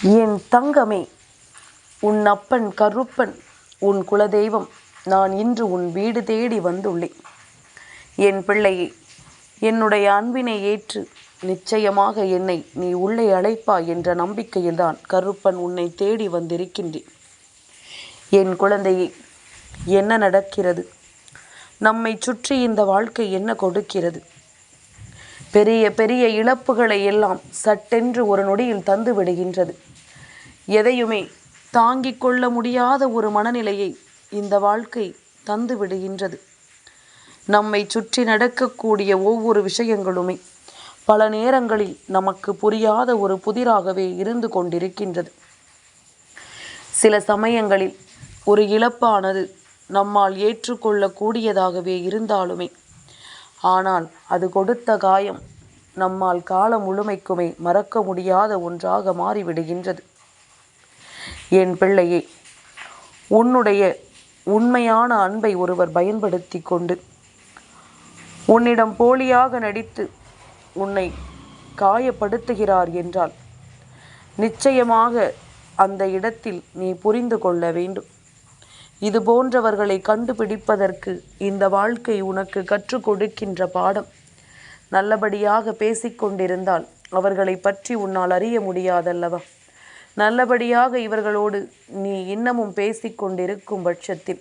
என் தங்கமே, உன் அப்பன் கருப்பன் உன் குலதெய்வம். நான் இன்று உன் வீடு தேடி வந்துள்ளேன். என் பிள்ளையே, என்னுடைய அன்பினை ஏற்று நிச்சயமாக என்னை நீ உள்ளே அழைப்பாய் என்ற நம்பிக்கையில்தான் கருப்பன் உன்னை தேடி வந்திருக்கின்றேன். என் குழந்தையே, என்ன நடக்கிறது? நம்மை சுற்றி இந்த வாழ்க்கை என்ன கொடுக்கிறது? பெரிய பெரிய இழப்புகளை எல்லாம் சட்டென்று ஒரு நொடியில் தந்து விடுகின்றது. எதையுமே தாங்கிக் கொள்ள முடியாத ஒரு மனநிலையை இந்த வாழ்க்கை தந்து விடுகின்றது. நம்மை சுற்றி நடக்கக்கூடிய ஒவ்வொரு விஷயங்களுமே பல நேரங்களில் நமக்கு புரியாத ஒரு புதிராகவே இருந்து கொண்டிருக்கின்றது. சில சமயங்களில் ஒரு இழப்பானது நம்மால் ஏற்றுக்கொள்ளக்கூடியதாகவே இருந்தாலுமே, ஆனால் அது கொடுத்த காயம் நம்மால் காலம் முழுமைக்குமே மறக்க முடியாத ஒன்றாக மாறிவிடுகின்றது. என் பிள்ளையே, உன்னுடைய உண்மையான அன்பை ஒருவர் பயன்படுத்தி கொண்டு உன்னிடம் போலியாக நடித்து உன்னை காயப்படுத்துகிறார் என்றால் நிச்சயமாக அந்த இடத்தில் நீ புரிந்து கொள்ள வேண்டும். இது போன்றவர்களை கண்டுபிடிப்பதற்கு இந்த வாழ்க்கை உனக்கு கற்றுக் கொடுக்கின்ற பாடம். நல்லபடியாக பேசிக்கொண்டிருந்தால் அவர்களை பற்றி உன்னால் அறிய முடியாதல்லவா? நல்லபடியாக இவர்களோடு நீ இன்னமும் பேசிக்கொண்டிருக்கும் பட்சத்தில்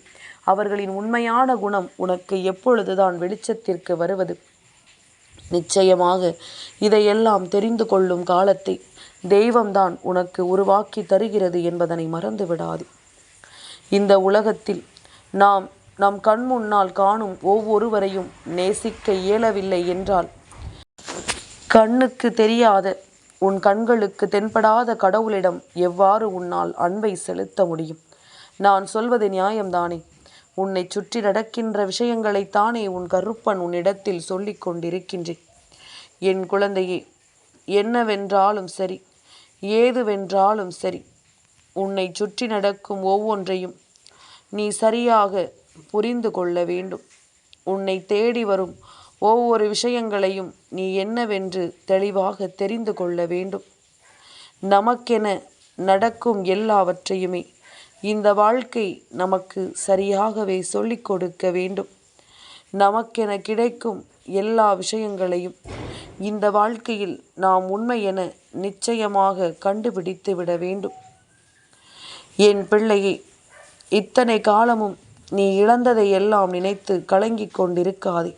அவர்களின் உண்மையான குணம் உனக்கு எப்பொழுதுதான் வெளிச்சத்திற்கு வருவது? நிச்சயமாக இதையெல்லாம் தெரிந்து கொள்ளும் காலத்தை தெய்வம்தான் உனக்கு உருவாக்கி தருகிறது என்பதனை மறந்து விடாது. இந்த உலகத்தில் நாம் நம் கண் முன்னால் காணும் ஒவ்வொருவரையும் நேசிக்க இயலவில்லை என்றால், கண்ணுக்கு தெரியாத உன் கண்களுக்கு தென்படாத கடவுளிடம் எவ்வாறு உன்னால் அன்பை செலுத்த முடியும்? நான் சொல்வது நியாயம்தானே? உன்னை சுற்றி நடக்கின்ற விஷயங்களைத்தானே உன் கருப்பன் உன்னிடத்தில் சொல்லிக் கொண்டிருக்கின்றேன். என் குழந்தையே, என்னவென்றாலும் சரி, ஏதுவென்றாலும் சரி, உன்னை சுற்றி நடக்கும் ஒவ்வொன்றையும் நீ சரியாக புரிந்து கொள்ள வேண்டும். உன்னை தேடி வரும் ஒவ்வொரு விஷயங்களையும் நீ என்னவென்று தெளிவாக தெரிந்து கொள்ள வேண்டும். நமக்கென நடக்கும் எல்லாவற்றையுமே இந்த வாழ்க்கை நமக்கு சரியாகவே சொல்லிக் கொடுக்க வேண்டும். நமக்கென கிடைக்கும் எல்லா விஷயங்களையும் இந்த வாழ்க்கையில் நாம் உண்மை என நிச்சயமாக கண்டுபிடித்து விட வேண்டும். என் பிள்ளையே, இத்தனை காலமும் நீ இழந்ததை எல்லாம் நினைத்து கலங்கிக் கொண்டிருக்காதே.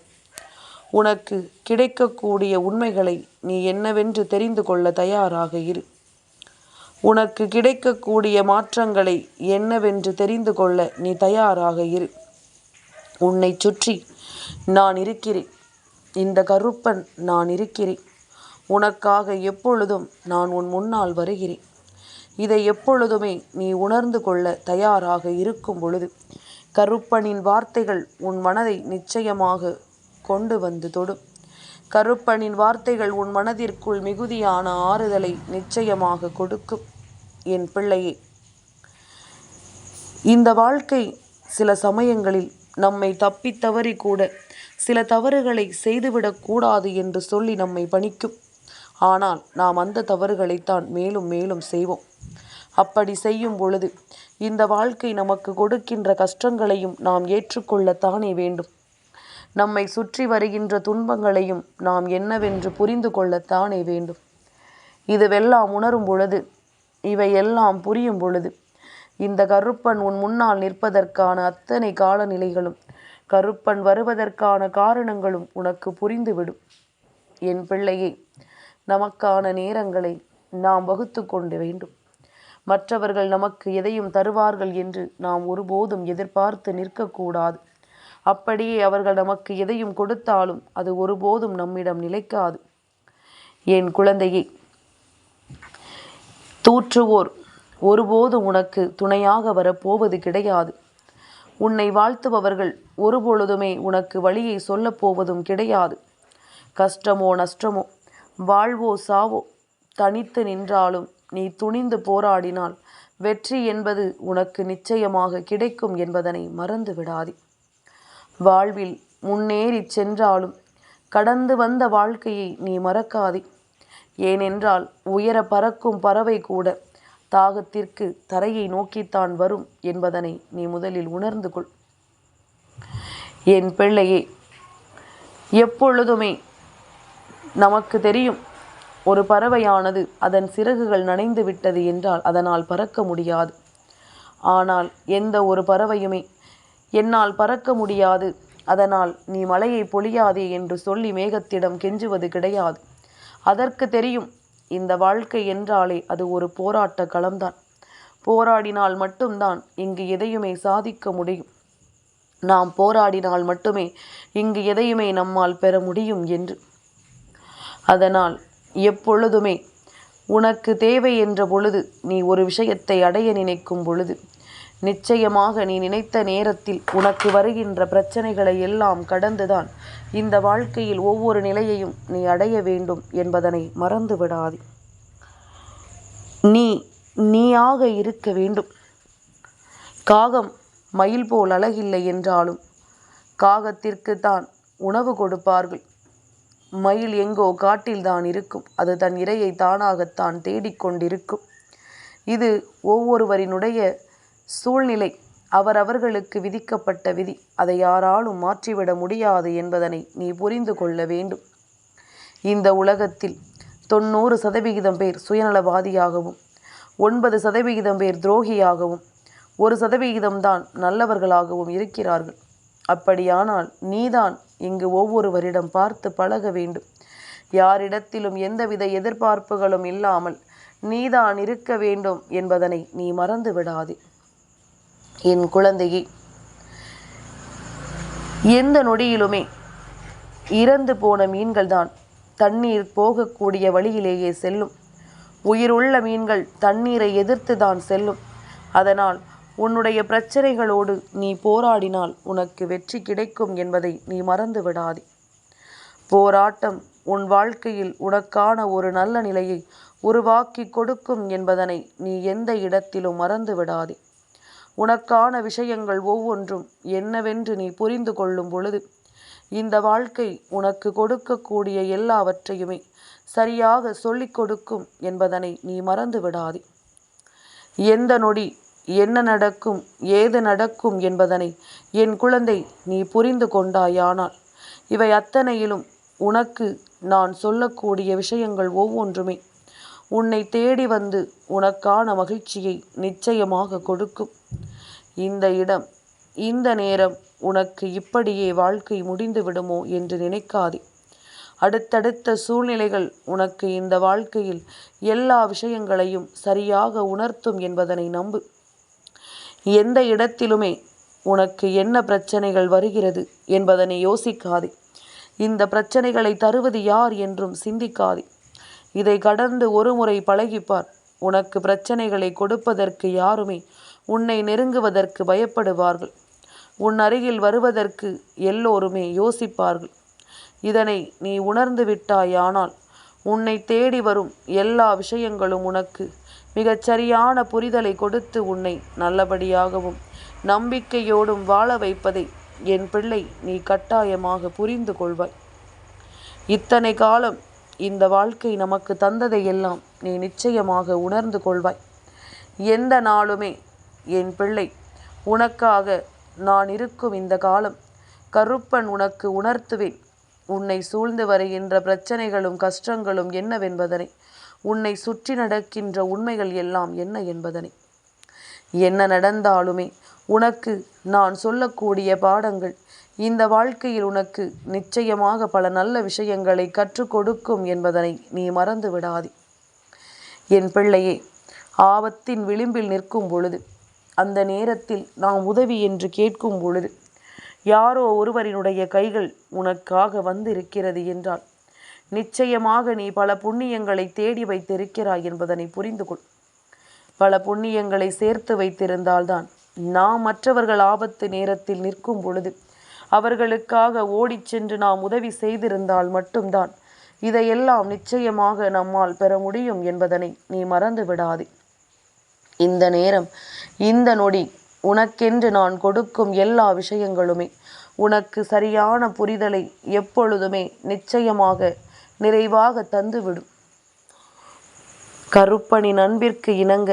உனக்கு கிடைக்கக்கூடிய உண்மைகளை நீ என்னவென்று தெரிந்து கொள்ள தயாராக இரு. உனக்கு கிடைக்கக்கூடிய மாற்றங்களை என்னவென்று தெரிந்து கொள்ள நீ தயாராக இரு. உன்னை சுற்றி நான் இருக்கிறேன். இந்த கருப்பன் நான் இருக்கிறேன். உனக்காக எப்பொழுதும் நான் உன் முன்னால் வருகிறேன். இதை எப்பொழுதுமே நீ உணர்ந்து கொள்ள தயாராக இருக்கும் பொழுது கருப்பனின் வார்த்தைகள் உன் மனதை நிச்சயமாக கொண்டு வந்து தொடும். கருப்பனின் வார்த்தைகள் உன் மனதிற்குள் மிகுதியான ஆறுதலை நிச்சயமாக கொடுக்கும். என் பிள்ளையே, இந்த வாழ்க்கை சில சமயங்களில் நம்மை தப்பித்தவறி கூட சில தவறுகளை செய்துவிடக்கூடாது என்று சொல்லி நம்மை பணிக்கும். ஆனால் நாம் அந்த தவறுகளைத்தான் மேலும் மேலும் செய்வோம். அப்படி செய்யும் பொழுது இந்த வாழ்க்கை நமக்கு கொடுக்கின்ற கஷ்டங்களையும் நாம் ஏற்றுக்கொள்ளத்தானே வேண்டும். நம்மை சுற்றி வருகின்ற துன்பங்களையும் நாம் என்னவென்று புரிந்து கொள்ளத்தானே வேண்டும். இதுவெல்லாம் உணரும் பொழுது, இவையெல்லாம் புரியும் பொழுது, இந்த கருப்பன் உன் முன்னால் நிற்பதற்கான அத்தனை காலநிலைகளும், கருப்பன் வருவதற்கான காரணங்களும் உனக்கு புரிந்துவிடும். என் பிள்ளையே, நமக்கான நேரங்களை நாம் வகுத்து கொண்டு வேண்டும். மற்றவர்கள் நமக்கு எதையும் தருவார்கள் என்று நாம் ஒருபோதும் எதிர்பார்த்து நிற்கக்கூடாது. அப்படியே அவர்கள் நமக்கு எதையும் கொடுத்தாலும் அது ஒருபோதும் நம்மிடம் நிலைக்காது. என் குழந்தையே, தூற்றுவோர் ஒருபோதும் உனக்கு துணையாக வரப்போவது கிடையாது. உன்னை வாழ்த்துபவர்கள் ஒருபொழுதுமே உனக்கு வழியை சொல்லப்போவதும் கிடையாது. கஷ்டமோ நஷ்டமோ, வாழ்வோ சாவோ, தனித்து நின்றாலும் நீ துணிந்து போராடினால் வெற்றி என்பது உனக்கு நிச்சயமாக கிடைக்கும் என்பதனை மறந்து விடாதே. வாழ்வில் முன்னேறி சென்றாலும் கடந்து வந்த வாழ்க்கையை நீ மறக்காதே. ஏனென்றால் உயர பறக்கும் பறவை கூட தாகத்திற்கு தரையை நோக்கித்தான் வரும் என்பதனை நீ முதலில் உணர்ந்து கொள். என் பிள்ளையே, எப்பொழுதுமே நமக்கு தெரியும், ஒரு பறவையானது அதன் சிறகுகள் நனைந்து விட்டது என்றால் அதனால் பறக்க முடியாது. ஆனால் எந்த ஒரு பறவையுமே என்னால் பறக்க முடியாது, அதனால் நீ மழையை பொழியாதே என்று சொல்லி மேகத்திடம் கெஞ்சுவது கிடையாது. அதற்கு தெரியும், இந்த வாழ்க்கை என்றாலே அது ஒரு போராட்ட களம்தான். போராடினால் மட்டும்தான் இங்கு எதையுமே சாதிக்க முடியும். நாம் போராடினால் மட்டுமே இங்கு எதையுமே நம்மால் பெற முடியும் என்று. அதனால் எப்பொழுதுமே உனக்கு தேவை என்ற பொழுது, நீ ஒரு விஷயத்தை அடைய நினைக்கும் பொழுது, நிச்சயமாக நீ நினைத்த நேரத்தில் உனக்கு வருகின்ற பிரச்சனைகளை எல்லாம் கடந்துதான் இந்த வாழ்க்கையில் ஒவ்வொரு நிலையையும் நீ அடைய வேண்டும் என்பதனை மறந்து விடாதே. நீயாக இருக்க வேண்டும். காகம் மயில் போல் அழகில்லை என்றாலும் காகத்திற்கு தான் உணவு கொடுப்பார்கள். மயில் எங்கோ காட்டில்தான் இருக்கும். அது தன் இரையை தானாகத்தான் தேடிக்கொண்டிருக்கும். இது ஒவ்வொருவரினுடைய சூழ்நிலை, அவரவர்களுக்கு விதிக்கப்பட்ட விதி. அதை யாராலும் மாற்றிவிட முடியாது என்பதனை நீ புரிந்து கொள்ள வேண்டும். இந்த உலகத்தில் 90% பேர் சுயநலவாதியாகவும், 9% பேர் துரோகியாகவும், 1% தான் நல்லவர்களாகவும் இருக்கிறார்கள். அப்படியானால் நீதான் இங்கு ஒவ்வொருவரிடம் பார்த்து பழக வேண்டும். யாரிடத்திலும் எந்தவித எதிர்பார்ப்புகளும் இல்லாமல் நீதான் இருக்க வேண்டும் என்பதனை நீ மறந்து விடாதே. என் குழந்தையே, எந்த நொடியிலுமே இறந்து போன மீன்கள் தான் தண்ணீர் போகக்கூடிய வழியிலேயே செல்லும். உயிருள்ள மீன்கள் தண்ணீரை எதிர்த்து தான் செல்லும். அதனால் உன்னுடைய பிரச்சனைகளோடு நீ போராடினால் உனக்கு வெற்றி கிடைக்கும் என்பதை நீ மறந்து விடாதே. போராட்டம் உன் வாழ்க்கையில் உனக்கான ஒரு நல்ல நிலையை உருவாக்கி கொடுக்கும் என்பதனை நீ எந்த இடத்திலும் மறந்து விடாதே. உனக்கான விஷயங்கள் ஒவ்வொன்றும் என்னவென்று நீ புரிந்து கொள்ளும் பொழுது, இந்த வாழ்க்கை உனக்கு கொடுக்கக்கூடிய எல்லாவற்றையுமே சரியாக சொல்லிக் கொடுக்கும் என்பதனை நீ மறந்து விடாதே. எந்த நொடி என்ன நடக்கும், ஏது நடக்கும் என்பதனை என் குழந்தை நீ புரிந்து கொண்டாயானால், இவை அத்தனையிலும் உனக்கு நான் சொல்லக்கூடிய விஷயங்கள் ஒவ்வொன்றுமே உன்னை தேடி வந்து உனக்கான மகிழ்ச்சியை நிச்சயமாக கொடுக்கும். இந்த இடம், இந்த நேரம் உனக்கு இப்படியே வாழ்க்கை முடிந்து விடுமோ என்று நினைக்காதே. அடுத்தடுத்த சூழ்நிலைகள் உனக்கு இந்த வாழ்க்கையில் எல்லா விஷயங்களையும் சரியாக உணர்த்தும் என்பதனை நம்பு. எந்த இடத்திலுமே உனக்கு என்ன பிரச்சனைகள் வருகிறது என்பதனை யோசிக்காதே. இந்த பிரச்சனைகளை தருவது யார் என்றும் சிந்திக்காதே. இதை கடந்து ஒரு முறை பழகிப்பார். உனக்கு பிரச்சனைகளை கொடுப்பதற்கு யாருமே உன்னை நெருங்குவதற்கு பயப்படுவார்கள். உன் அருகில் வருவதற்கு எல்லோருமே யோசிப்பார்கள். இதனை நீ உணர்ந்து விட்டாயானால் உன்னை தேடி வரும் எல்லா விஷயங்களும் உனக்கு மிகச்சரியான புரிதலை கொடுத்து உன்னை நல்லபடியாகவும் நம்பிக்கையோடும் வாழ வைப்பதை என் பிள்ளை நீ கட்டாயமாக புரிந்து கொள்வாய். இத்தனை காலம் இந்த வாழ்க்கை நமக்கு தந்ததையெல்லாம் நீ நிச்சயமாக உணர்ந்து கொள்வாய். எந்த நாளுமே என் பிள்ளை உனக்காக நான் இருக்கும் இந்த காலம் கருப்பன் உனக்கு உணர்த்துவேன். உன்னை சூழ்ந்து வருகின்ற பிரச்சனைகளும் கஷ்டங்களும் என்னவென்பதனை, உன்னை சுற்றி நடக்கின்ற உண்மைகள் எல்லாம் என்ன என்பதனை, என்ன நடந்தாலுமே உனக்கு நான் சொல்லக்கூடிய பாடங்கள் இந்த வாழ்க்கையில் உனக்கு நிச்சயமாக பல நல்ல விஷயங்களை கற்றுக் கொடுக்கும் என்பதனை நீ மறந்து விடாதே. என் பிள்ளையே, ஆபத்தின் விளிம்பில் நிற்கும் பொழுது, அந்த நேரத்தில் நாம் உதவி என்று கேட்கும் பொழுது, யாரோ ஒருவரினுடைய கைகள் உனக்காக வந்திருக்கிறது என்றால் நிச்சயமாக நீ பல புண்ணியங்களை தேடி வைத்திருக்கிறாய் என்பதனை புரிந்து கொள். பல புண்ணியங்களை சேர்த்து வைத்திருந்தால்தான் நாம் மற்றவர்கள் ஆபத்து நேரத்தில் நிற்கும் பொழுது அவர்களுக்காக ஓடிச் சென்று நாம் உதவி செய்திருந்தால் மட்டும்தான் இதையெல்லாம் நிச்சயமாக நம்மால் பெற முடியும் என்பதனை நீ மறந்து விடாதே. இந்த நேரம், இந்த நொடி உனக்கென்று நான் கொடுக்கும் எல்லா விஷயங்களுமே உனக்கு சரியான புரிதலை எப்பொழுதுமே நிச்சயமாக நிறைவாக தந்துவிடும். கருப்பனின் அன்பிற்கு இணங்க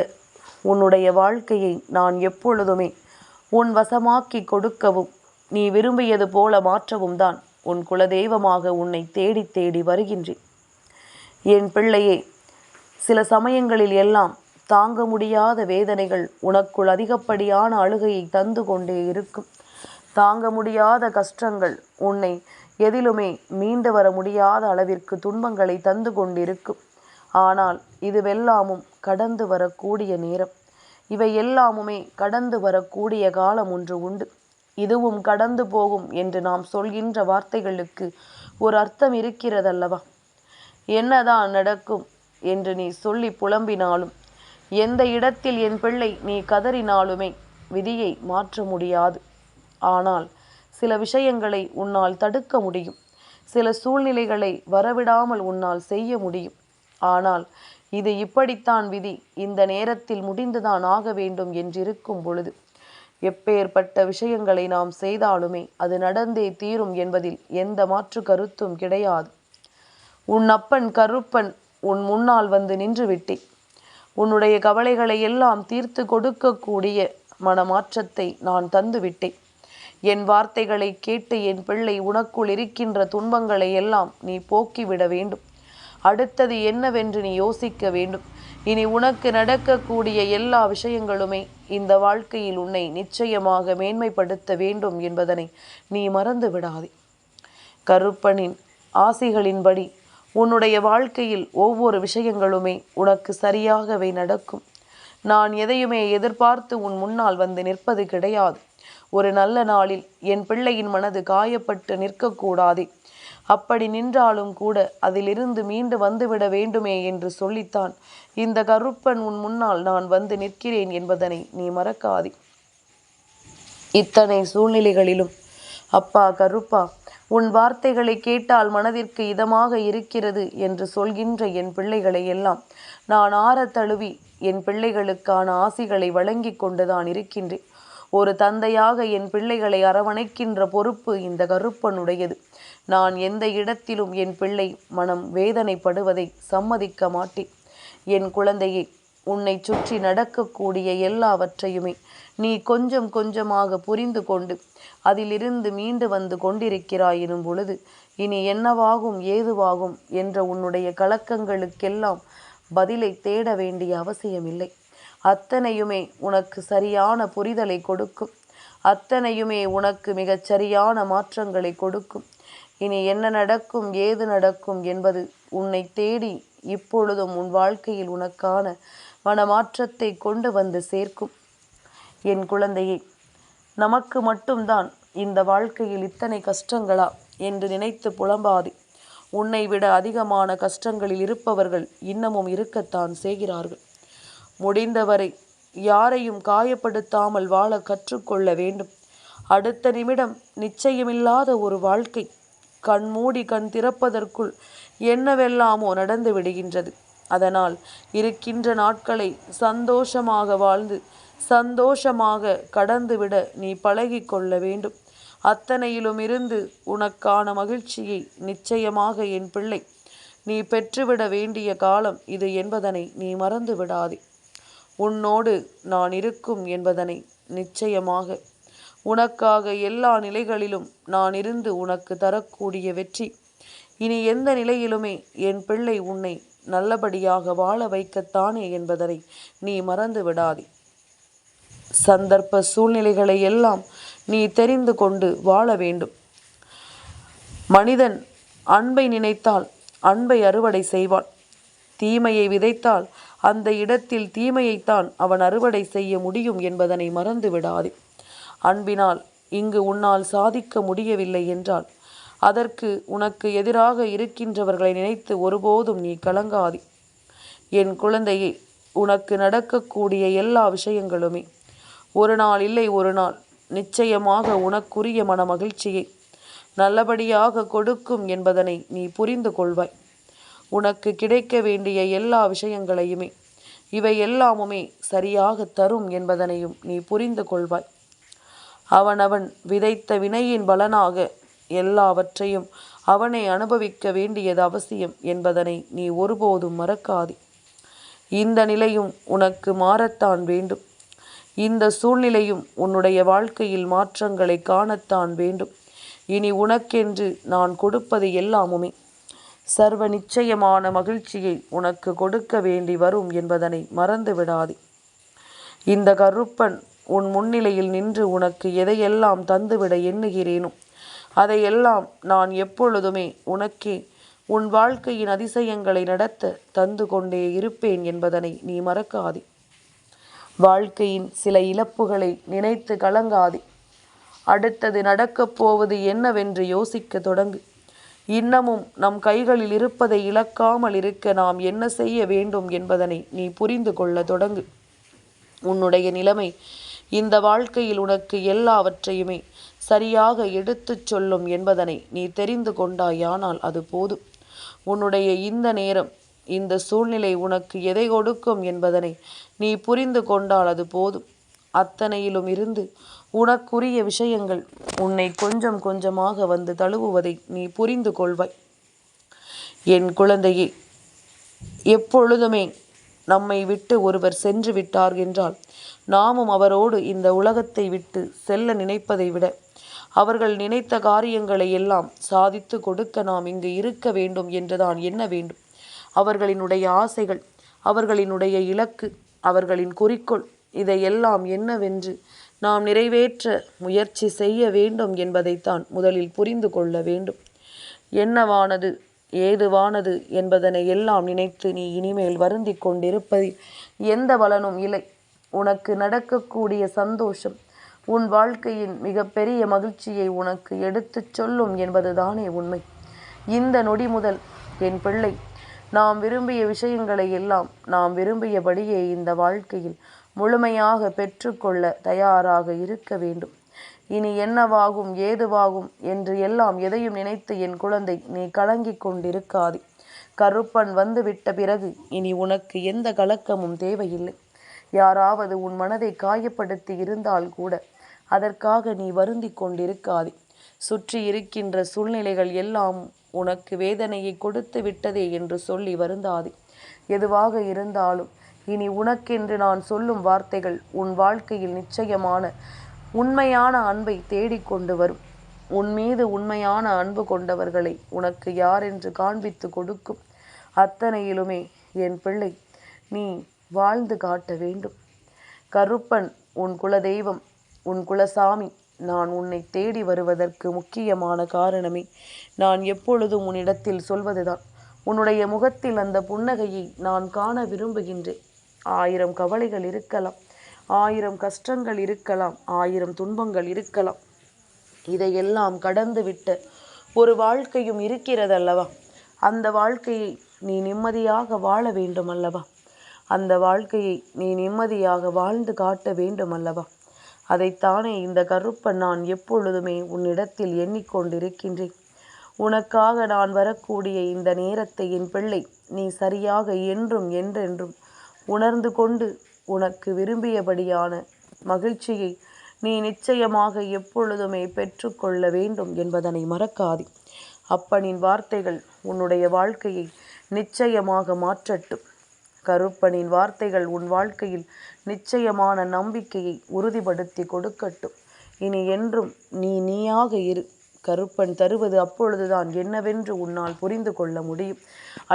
உன்னுடைய வாழ்க்கையை நான் எப்பொழுதுமே உன் வசமாக்கி கொடுக்கவும் நீ விரும்பியது போல மாற்றவும் தான் உன் குலதெய்வமாக உன்னை தேடி தேடி வருகின்றேன். என் பிள்ளையே, சில சமயங்களில் எல்லாம் தாங்க முடியாத வேதனைகள் உனக்குள் அதிகப்படியான அழுகையை தந்து கொண்டே இருக்கும். தாங்க முடியாத கஷ்டங்கள் உன்னை எதிலுமே மீண்டு வர முடியாத அளவிற்கு துன்பங்களை தந்து கொண்டிருக்கும். ஆனால் இதுவெல்லாமும் கடந்து வரக்கூடிய நேரம். இவை எல்லாமுமே கடந்து வரக்கூடிய காலம் ஒன்று உண்டு. இதுவும் கடந்து போகும் என்று நாம் சொல்கின்ற வார்த்தைகளுக்கு ஒரு அர்த்தம் இருக்கிறதல்லவா? என்னதான் நடக்கும் என்று நீ சொல்லி புலம்பினாலும், எந்த இடத்தில் என் பிள்ளை நீ கதறினாலுமே விதியை மாற்ற முடியாது. ஆனால் சில விஷயங்களை உன்னால் தடுக்க முடியும். சில சூழ்நிலைகளை வரவிடாமல் உன்னால் செய்ய முடியும். ஆனால் இது இப்படித்தான் விதி, இந்த நேரத்தில் முடிந்துதான் ஆக வேண்டும் என்றிருக்கும் பொழுது எப்பேற்பட்ட விஷயங்களை நாம் செய்தாலுமே அது நடந்தே தீரும் என்பதில் எந்த மாற்று கருத்தும் கிடையாது. உன் அப்பன் கருப்பன் உன் முன்னால் வந்து நின்று விட்டேன். உன்னுடைய கவலைகளை எல்லாம் தீர்த்து கொடுக்கக்கூடிய மனமாற்றத்தை நான் தந்துவிட்டேன். என் வார்த்தைகளை கேட்டு என் பிள்ளை உனக்குள் இருக்கின்ற துன்பங்களை எல்லாம் நீ போக்கிவிட வேண்டும். அடுத்தது என்னவென்று நீ யோசிக்க வேண்டும். இனி உனக்கு நடக்கக்கூடிய எல்லா விஷயங்களுமே இந்த வாழ்க்கையில் உன்னை நிச்சயமாக மேன்மைப்படுத்த வேண்டும் என்பதனை நீ மறந்து விடாதே. கருப்பனின் ஆசிகளின்படி உன்னுடைய வாழ்க்கையில் ஒவ்வொரு விஷயங்களுமே உனக்கு சரியாகவே நடக்கும். நான் எதையுமே எதிர்பார்த்து உன் முன்னால் வந்து நிற்பது கிடையாது. ஒரு நல்ல நாளில் என் பிள்ளையின் மனது காயப்பட்டு நிற்கக்கூடாதே. அப்படி நின்றாலும் கூட அதிலிருந்து மீண்டு வந்துவிட வேண்டுமே என்று சொல்லித்தான் இந்த கருப்பன் உன் முன்னால் நான் வந்து நிற்கிறேன் என்பதனை நீ மறக்காதே. இத்தனை சூழ்நிலைகளிலும் அப்பா கருப்பா, உன் வார்த்தைகளை கேட்டால் மனதிற்கு இதமாக இருக்கிறது என்று சொல்கின்ற என் பிள்ளைகளை எல்லாம் நான் ஆற தழுவி என் பிள்ளைகளுக்கான ஆசிகளை வழங்கி கொண்டுதான் இருக்கின்றேன். ஒரு தந்தையாக என் பிள்ளைகளை அரவணைக்கின்ற பொறுப்பு இந்த கருப்பனுடையது. நான் எந்த இடத்திலும் என் பிள்ளை மனம் வேதனைப்படுவதை சம்மதிக்க மாட்டேன். என் குழந்தையே, உன்னை சுற்றி நடக்கக்கூடிய எல்லாவற்றையுமே நீ கொஞ்சம் கொஞ்சமாக புரிந்து கொண்டு அதிலிருந்து மீண்டு வந்து கொண்டிருக்கிறாய் எனும் பொழுது இனி என்னவாகும் ஏதுவாகும் என்ற உன்னுடைய கலக்கங்களுக்கெல்லாம் பதிலை தேட வேண்டிய அவசியமில்லை. அத்தனையுமே உனக்கு சரியான புரிதலை கொடுக்கும். அத்தனையுமே உனக்கு மிகச் சரியான மாற்றங்களை கொடுக்கும். இனி என்ன நடக்கும் ஏது நடக்கும் என்பது உன்னை தேடி இப்பொழுதும் உன் வாழ்க்கையில் உனக்கான மனமாற்றத்தை கொண்டு வந்து சேர்க்கும். என் குழந்தையே, நமக்கு மட்டும்தான் இந்த வாழ்க்கையில் இத்தனை கஷ்டங்களா என்று நினைத்து புலம்பாதே. உன்னை விட அதிகமான கஷ்டங்களில் இருப்பவர்கள் இன்னமும் இருக்கத்தான் செய்கிறார்கள். முடிந்தவரை யாரையும் காயப்படுத்தாமல் வாழ கற்றுக்கொள்ள வேண்டும். அடுத்த நிமிடம் நிச்சயமில்லாத ஒரு வாழ்க்கை. கண் மூடி கண் திறப்பதற்குள் என்னவெல்லாமோ நடந்து விடுகின்றது. அதனால் இருக்கின்ற நாட்களை சந்தோஷமாக வாழ்ந்து சந்தோஷமாக கடந்துவிட நீ பழகி கொள்ள வேண்டும். அத்தனையிலும் இருந்து உனக்கான மகிழ்ச்சியை நிச்சயமாக என் பிள்ளை நீ பெற்றுவிட வேண்டிய காலம் இது என்பதனை நீ மறந்து விடாதே. உன்னோடு நான் இருக்கும் என்பதனை நிச்சயமாக உனக்காக எல்லா நிலைகளிலும் நான் இருந்து உனக்கு தரக்கூடிய வெற்றி. இனி எந்த நிலையிலுமே என் பிள்ளை உன்னை நல்லபடியாக வாழ வைக்கத்தானே என்பதனை நீ மறந்து விடாதே. சந்தர்ப்ப சூழ்நிலைகளை எல்லாம் நீ தெரிந்து கொண்டு வாழ வேண்டும். மனிதன் அன்பை நினைத்தால் அன்பை அறுவடை செய்வான். தீமையை விதைத்தால் அந்த இடத்தில் தீமையைத்தான் அவன் அறுவடை செய்ய முடியும் என்பதனை மறந்து விடாதே. அன்பினால் இங்கு உன்னால் சாதிக்க முடியவில்லை என்றால் அதற்கு உனக்கு எதிராக இருக்கின்றவர்களை நினைத்து ஒருபோதும் நீ கலங்காதே. என் குழந்தையே, உனக்கு நடக்கக்கூடிய எல்லா விஷயங்களுமே ஒரு நாள் இல்லை ஒரு நாள் நிச்சயமாக உனக்குரிய மன மகிழ்ச்சியை நல்லபடியாக கொடுக்கும் என்பதனை நீ புரிந்து கொள்வாய். உனக்கு கிடைக்க வேண்டிய எல்லா விஷயங்களையுமே இவை எல்லாமுமே சரியாக தரும் என்பதனையும் நீ புரிந்து கொள்வாய். அவனவன் விதைத்த வினையின் பலனாக எல்லாவற்றையும் அவனை அனுபவிக்க வேண்டியது அவசியம் என்பதனை நீ ஒருபோதும் மறக்காதே. இந்த நிலையும் உனக்கு மாறத்தான் வேண்டும். இந்த சூழ்நிலையும் உன்னுடைய வாழ்க்கையில் மாற்றங்களை காணத்தான் வேண்டும். இனி உனக்கென்று நான் கொடுப்பது எல்லாமுமே சர்வ நிச்சயமான மகிழ்ச்சியை உனக்கு கொடுக்க வேண்டி வரும் என்பதனை மறந்து விடாதே. இந்த கருப்பன் உன் முன்னிலையில் நின்று உனக்கு எதையெல்லாம் தந்துவிட எண்ணுகிறேனோ அதையெல்லாம் நான் எப்பொழுதுமே உனக்கே உன் வாழ்க்கையின் அதிசயங்களை நடத்த தந்து கொண்டே இருப்பேன் என்பதனை நீ மறக்காதே. வாழ்க்கையின் சில இழப்புகளை நினைத்து கலங்காதே. அடுத்தது நடக்கப் போவது என்னவென்று யோசிக்க தொடங்கு. இன்னமும் நம் கைகளில் இருப்பதை இழக்காமல் இருக்க நாம் என்ன செய்ய வேண்டும் என்பதனை நீ புரிந்து கொள்ள தொடங்கு. உன்னுடைய நிலைமை இந்த வாழ்க்கையில் உனக்கு எல்லாவற்றையுமே சரியாக எடுத்துச் சொல்லும் என்பதனை நீ தெரிந்து கொண்டாயானால் அது போதும். உன்னுடைய இந்த நேரம் இந்த சூழ்நிலை உனக்கு எதை கொடுக்கும் என்பதனை நீ புரிந்து கொண்டால் அது போதும். அத்தனையிலும் இருந்து உனக்குரிய விஷயங்கள் உன்னை கொஞ்சம் கொஞ்சமாக வந்து தழுவுவதை நீ புரிந்து கொள்வாய். என் குழந்தையே, எப்பொழுதுமே நம்மை விட்டு ஒருவர் சென்று விட்டார் என்றால் நாமும் அவரோடு இந்த உலகத்தை விட்டு செல்ல நினைப்பதை விட அவர்கள் நினைத்த காரியங்களை எல்லாம் சாதித்து கொடுக்க நாம் இங்கு இருக்க வேண்டும் என்றுதான் எண்ண வேண்டும். அவர்களினுடைய ஆசைகள், அவர்களினுடைய இலக்கு, அவர்களின் குறிக்கோள் இதையெல்லாம் என்னவென்று நாம் நிறைவேற்ற முயற்சி செய்ய வேண்டும் என்பதைத்தான் முதலில் புரிந்து கொள்ள வேண்டும். என்னவானது ஏதுவானது என்பதனை எல்லாம் நினைத்து நீ இனிமேல் வருந்தி கொண்டிருப்பதில் எந்த பலனும் இல்லை. உனக்கு நடக்கக்கூடிய சந்தோஷம் உன் வாழ்க்கையின் மிகப்பெரிய மகிழ்ச்சியை உனக்கு எடுத்துச் சொல்லும் என்பதுதானே உண்மை. இந்த நொடி முதல் என் பிள்ளை, நாம் விரும்பிய விஷயங்களை எல்லாம் நாம் விரும்பியபடியே இந்த வாழ்க்கையில் முழுமையாக பெற்றுக்கொள்ள தயாராக இருக்க வேண்டும். இனி என்னவாகும் ஏதுவாகும் என்று எல்லாம் எதையும் நினைத்து என் குழந்தை நீ கலங்கிக் கொண்டிருக்காதே. கருப்பன் வந்து விட்ட பிறகு இனி உனக்கு எந்த கலக்கமும் தேவையில்லை. யாராவது உன் மனதை காயப்படுத்தி இருந்தால் கூட அதற்காக நீ வருந்தி கொண்டிருக்காதே. சுற்றி இருக்கின்ற சூழ்நிலைகள் எல்லாம் உனக்கு வேதனையை கொடுத்து விட்டதே என்று சொல்லி வருந்தாதே. எதுவாக இருந்தாலும் இனி உனக்கென்று நான் சொல்லும் வார்த்தைகள் உன் வாழ்க்கையில் நிச்சயமான உண்மையான அன்பை தேடிக்கொண்டு வரும். உன் மீது உண்மையான அன்பு கொண்டவர்களை உனக்கு யாரென்று காண்பித்து கொடுக்கும். அத்தனையிலுமே என் பிள்ளை நீ வாழ்ந்து காட்ட வேண்டும். கருப்பன் உன் குலதெய்வம், உன் குலசாமி. நான் உன்னை தேடி வருவதற்கு முக்கியமான காரணமே நான் எப்பொழுதும் உன்னிடத்தில் சொல்வதுதான். உன்னுடைய முகத்தில் அந்த புன்னகையை நான் காண விரும்புகின்றேன். 1000 கவலைகள் இருக்கலாம், 1000 கஷ்டங்கள் இருக்கலாம், 1000 துன்பங்கள் இருக்கலாம். இதையெல்லாம் கடந்து விட்ட ஒரு வாழ்க்கையும் இருக்கிறதல்லவா? அந்த வாழ்க்கையை நீ நிம்மதியாக வாழ வேண்டும் அல்லவா? அந்த வாழ்க்கையை நீ நிம்மதியாக வாழ்ந்து காட்ட வேண்டும் அல்லவா? அதைத்தானே இந்த கருப்பன் நான் எப்பொழுதுமே உன்னிடத்தில் எண்ணிக்கொண்டிருக்கின்றேன். உனக்காக நான் வரக்கூடிய இந்த நேரத்தை என் பிள்ளை நீ சரியாக என்றும் என்றென்றும் உணர்ந்து கொண்டு உனக்கு விரும்பியபடியான மகிழ்ச்சியை நீ நிச்சயமாக எப்பொழுதுமே பெற்றுக்கொள்ள வேண்டும் என்பதனை மறக்காதே. அப்பனின் வார்த்தைகள் உன்னுடைய வாழ்க்கையை நிச்சயமாக மாற்றட்டும். கருப்பனின் வார்த்தைகள் உன் வாழ்க்கையில் நிச்சயமான நம்பிக்கையை உறுதிப்படுத்தி கொடுக்கட்டும். இனி என்றும் நீ நீயாக இரு. கருப்பன் தருவது அப்பொழுதுதான் என்னவென்று உன்னால் புரிந்து கொள்ள முடியும்.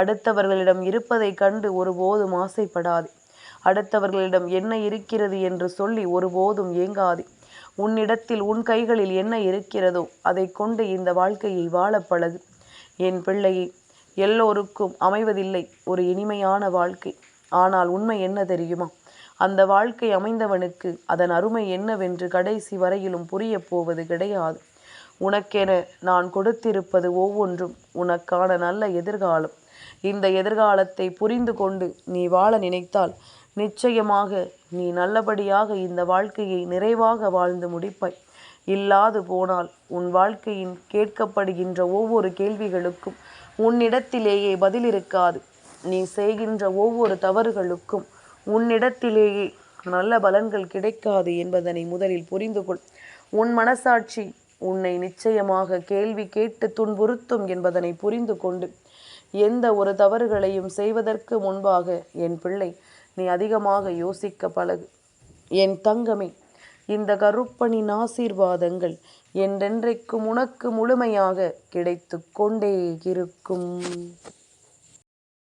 அடுத்தவர்களிடம் இருப்பதை கண்டு ஒருபோதும் ஆசைப்படாதே. அடுத்தவர்களிடம் என்ன இருக்கிறது என்று சொல்லி ஒருபோதும் ஏங்காதே. உன்னிடத்தில் உன் கைகளில் என்ன இருக்கிறதோ அதை கொண்டு இந்த வாழ்க்கையை வாழ பழகு. என் பிள்ளையே, எல்லோருக்கும் அமைவதில்லை ஒரு இனிமையான வாழ்க்கை. ஆனால் உண்மை என்ன தெரியுமா? அந்த வாழ்க்கை அமைந்தவனுக்கு அதன் அருமை என்னவென்று கடைசி வரையிலும் புரிய போவது கிடையாது. உனக்கென நான் கொடுத்திருப்பது ஒவ்வொன்றும் உனக்கான நல்ல எதிர்காலம். இந்த எதிர்காலத்தை புரிந்து கொண்டு நீ வாழ நினைத்தால் நிச்சயமாக நீ நல்லபடியாக இந்த வாழ்க்கையை நிறைவாக வாழ்ந்து முடிப்பாய். இல்லாது போனால் உன் வாழ்க்கையின் கேட்கப்படுகின்ற ஒவ்வொரு கேள்விகளுக்கும் உன்னிடத்திலேயே பதில் இருக்காது. நீ செய்கின்ற ஒவ்வொரு தவறுகளுக்கும் உன்னிடத்திலேயே நல்ல பலன்கள் கிடைக்காது என்பதனை முதலில் புரிந்து கொள். உன் மனசாட்சி உன்னை நிச்சயமாக கேள்வி கேட்டு துன்புறுத்தும் என்பதனை புரிந்து கொண்டு எந்த ஒரு தவறுகளையும் செய்வதற்கு முன்பாக என் பிள்ளை நீ அதிகமாக யோசிக்க பழகு. என் தங்கமே, இந்த கருப்பனின் ஆசீர்வாதங்கள் என்றென்றைக்கும் உனக்கு முழுமையாக கிடைத்து கொண்டே இருக்கும்.